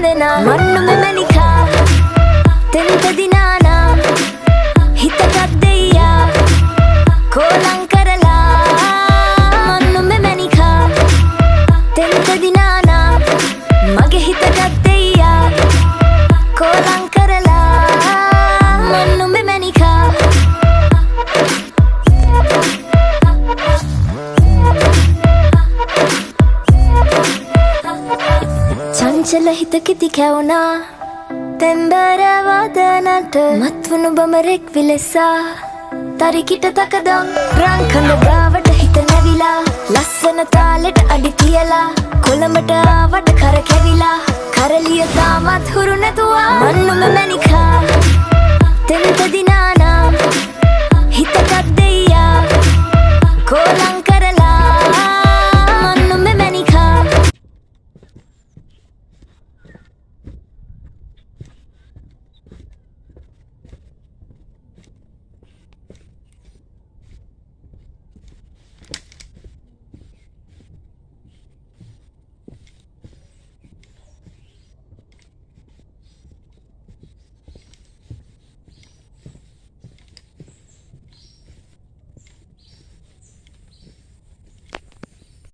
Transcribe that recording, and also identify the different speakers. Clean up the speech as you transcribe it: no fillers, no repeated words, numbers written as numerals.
Speaker 1: බඳනා මන්නු මෙමනිකා තෙන්ත දිනානා හිතකත් දෙයියා කෝලං කරලා මන්නු මෙමනිකා තෙන්ත දිනානා මගේ හිතකත් දෙයියා කෝලං කරලා මන්නු මෙමනිකා චංචල හිතකිති කැවුනා තෙම්බර වදනට මත්වුණු බමරෙක් විලෙසා තරිකිට තකදම් රංකඳ ගාවට හිත නැවිලා ලස්සන තාලෙට අඩි තියලා කොළඹට ආවට කර කැවිලා කරලිය තාමත් හුරු නැතුවා මන්නුම මැනිකා තෙන්ත දිනානා හිතකත් දෙයියා කෝලං